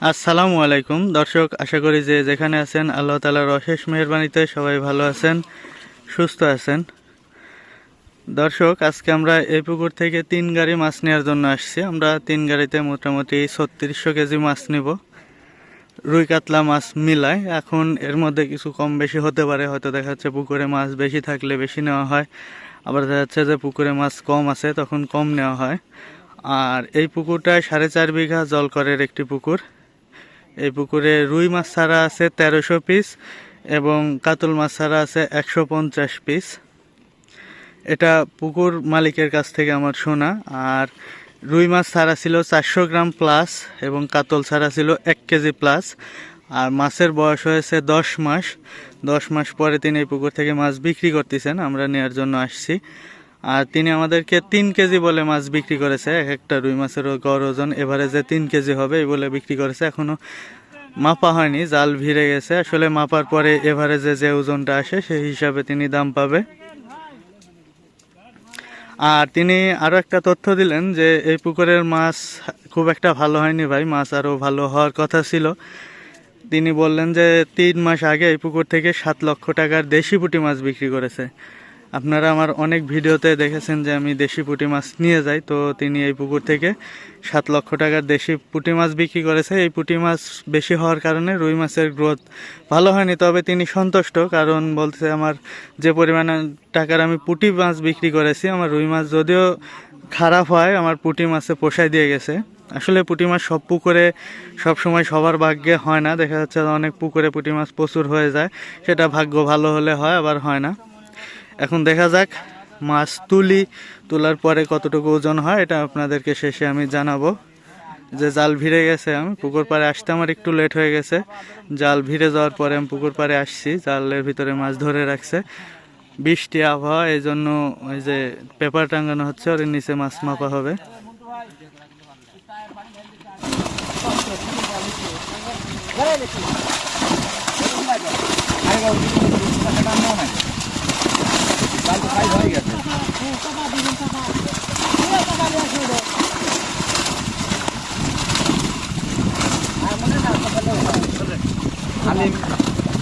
আসসালামু আলাইকুম দর্শক, আশা করি যে যেখানে আছেন আল্লাহ তাআলার অশেষ মেহেরবানিতে সবাই ভালো আছেন, সুস্থ আছেন। দর্শক, আজকে আমরা এই পুকুর থেকে 3 গাড়ি মাছ নেওয়ার জন্য আসছি। আমরা 3 গাড়িতে মোটামুটি 3600 কেজি মাছ নিব, রুই কাতলা মাছ মিলায়। এখন এর মধ্যে কিছু কম বেশি হতে পারে, হয়তো দেখা যাচ্ছে পুকুরে মাছ বেশি থাকলে বেশি নেওয়া হয়, আবার দেখা যাচ্ছে যে পুকুরে মাছ কম আছে তখন কম নেওয়া হয়। আর এই পুকুরটায় 4.5 বিঘা জলকরের একটি পুকুর। এই পুকুরে রুই মাছ ছাড়া আছে 1300 পিস এবং কাতল মাছ ছাড়া আছে 150 পিস। এটা পুকুর মালিকের কাছ থেকে আমার শোনা। আর রুই মাছ ছাড়া ছিল 400 গ্রাম প্লাস এবং কাতল ছাড়া ছিল 1 কেজি প্লাস। আর মাছের বয়স হয়েছে 10 মাস। 10 মাস পরে তিনি এই পুকুর থেকে মাছ বিক্রি করতেছেন, আমরা নেওয়ার জন্য আসছি। আর তিনি আমাদেরকে 3 কেজি বলে মাছ বিক্রি করেছে। এক একটা রুই মাছের গড় ওজন এভারেজে 3 কেজি হবে এই বলে বিক্রি করেছে। এখনও মাপা হয়নি, জাল ভিড়ে গেছে। আসলে মাপার পরে এভারেজে যে ওজনটা আসে সেই হিসাবে তিনি দাম পাবে। আর তিনি আরও একটা তথ্য দিলেন যে এই পুকুরের মাছ খুব একটা ভালো হয়নি ভাই, মাছ আরও ভালো হওয়ার কথা ছিল। তিনি বললেন যে 3 মাস আগে এই পুকুর থেকে 7 লক্ষ টাকার দেশি পুঁটি মাছ বিক্রি করেছে। আপনারা আমার অনেক ভিডিওতে দেখেছেন যে আমি দেশি পুঁটি মাছ নিয়ে যাই, তো তিনি এই পুকুর থেকে 7 লক্ষ টাকার দেশি পুঁটি মাছ বিক্রি করেছে। এই পুঁটি মাছ বেশি হওয়ার কারণে রুই মাছের গ্রোথ ভালো হয়নি, তবে তিনি সন্তুষ্ট। কারণ বলছে আমার যে পরিমাণে টাকার আমি পুঁটি মাছ বিক্রি করেছি, আমার রুই মাছ যদিও খারাপ হয় আমার পুঁটি মাছে পোষায় দিয়ে গেছে। আসলে পুঁটি মাছ সব পুকুরে সব সময় সবার ভাগ্যে হয় না, দেখা যাচ্ছে অনেক পুকুরে পুঁটি মাছ প্রচুর হয়ে যায়, সেটা ভাগ্য ভালো হলে হয়, আবার হয় না। এখন দেখা যাক মাছ তোলার পরে কতটুকু ওজন হয়, এটা আপনাদেরকে শেষে আমি জানাবো। যে জাল ভিড়ে গেছে, আমি পুকুর পাড়ে আসতে আমার একটু লেট হয়ে গেছে। জাল ভিড়ে যাওয়ার পরে আমি পুকুর পাড়ে আসছি, জালের ভিতরে মাছ ধরে রাখছে। বৃষ্টি আবহাওয়া, এই জন্য ওই যে পেপার টাঙানো হচ্ছে, ওর নিচে মাছ মাপা হবে। আমি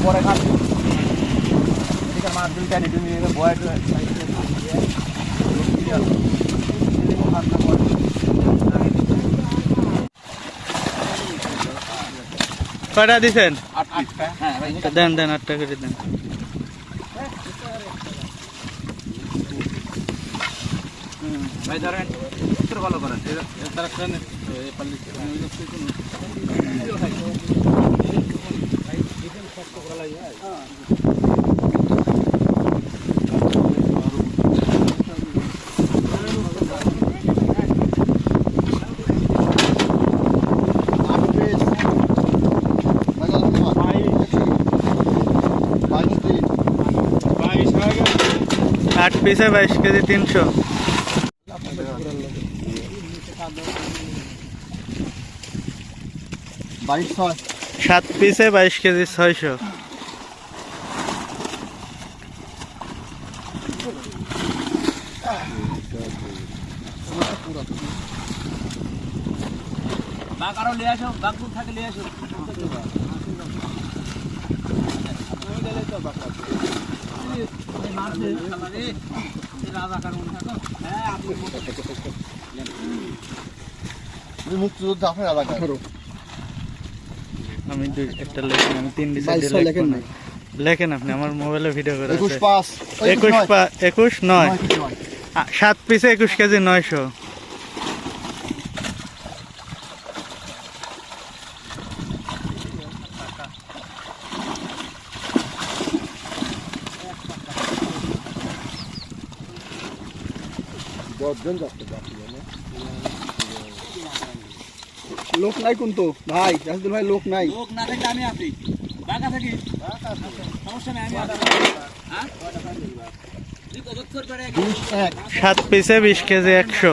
পরে খাচ্ছি এদিকে মাছ দুইটা নিতে নিয়ে বয়েট কয়টা দিচ্ছেন? 8টা। হ্যাঁ দেন 8টা করে দেন। ভাই ধরেন একটু ভালো করেন তারা ট্রেন আট পিসে 22 কেজি 300। 7 পিসে 22 কেজি 600। বাঘ আরো নিয়ে আসো, বাঘপুর থাকে নিয়ে আসো। মুক্তিযুদ্ধ আপনার এলাকা আমি একটা লেখেন, আমি 3 লেখেন আপনি, আমার মোবাইলে ভিডিও করে 21 9 7 পিসে 21 কেজি 900। লোক নাই কিন্তু ভাই, রাজদুল ভাই লোক নাই। লোক না থাকলে আমি আসি, বাঘা থাকি সমস্যা নেই, আমি আসি। হ্যাঁ 7 পিসে 20 কেজি 100।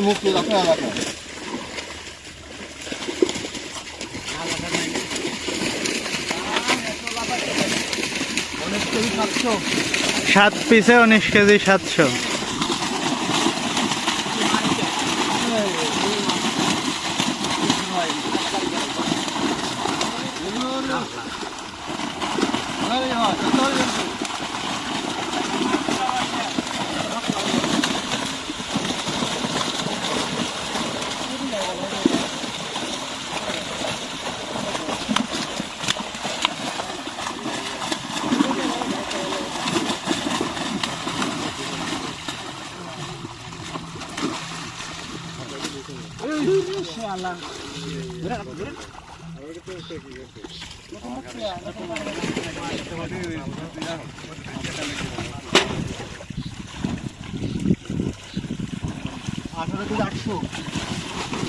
মুক্ত জাফর এলাকা। অনেক কেজি 700। 7 পিসে 19 কেজি 700।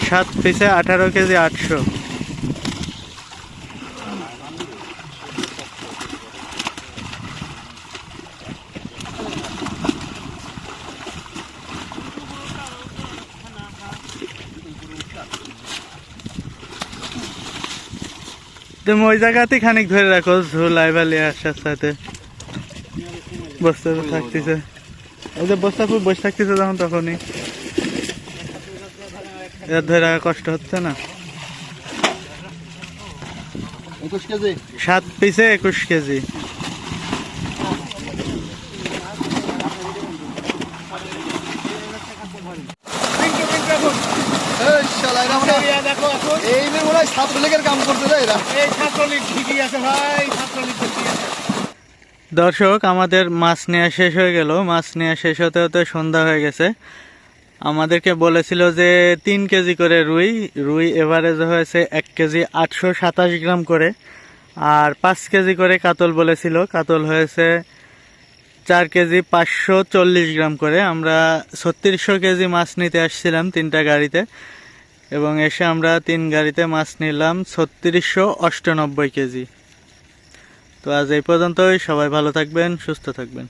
সাত পিসে 18 কেজি 800। তুমি ওই জায়গাতেই খানিক ধরে রাখো, ঝোলাই বালি আসার সাথে বস্তা থাকতেছে। ওই যে বস্তা খুব বসে থাকতেছে যখন তখনই এর ধরে রাখা কষ্ট হচ্ছে না। 21 কেজি। 7 পিসে 21 কেজি। এই শালা এরা মনে হয় এই যে মনে হয় ছাত্রলীগের কাম করতে যায় এরা। দর্শক, আমাদের মাছ নেওয়া শেষ হয়ে গেল। মাছ নেওয়া শেষ হতে হতে সন্ধ্যা হয়ে গেছে। আমাদেরকে বলেছিল যে 3 কেজি করে রুই এভারেজ হয়েছে 1 কেজি 827 গ্রাম করে, আর 5 কেজি করে কাতল বলেছিল। কাতল হয়েছে 4 কেজি 540 গ্রাম করে। আমরা 3600 কেজি মাছ নিতে আসছিলাম 3টা গাড়িতে, এবং এসে আমরা 3 গাড়িতে মাছ নিলাম 3698 কেজি। তো আজ এই পর্যন্তই। সবাই ভালো থাকবেন, সুস্থ থাকবেন।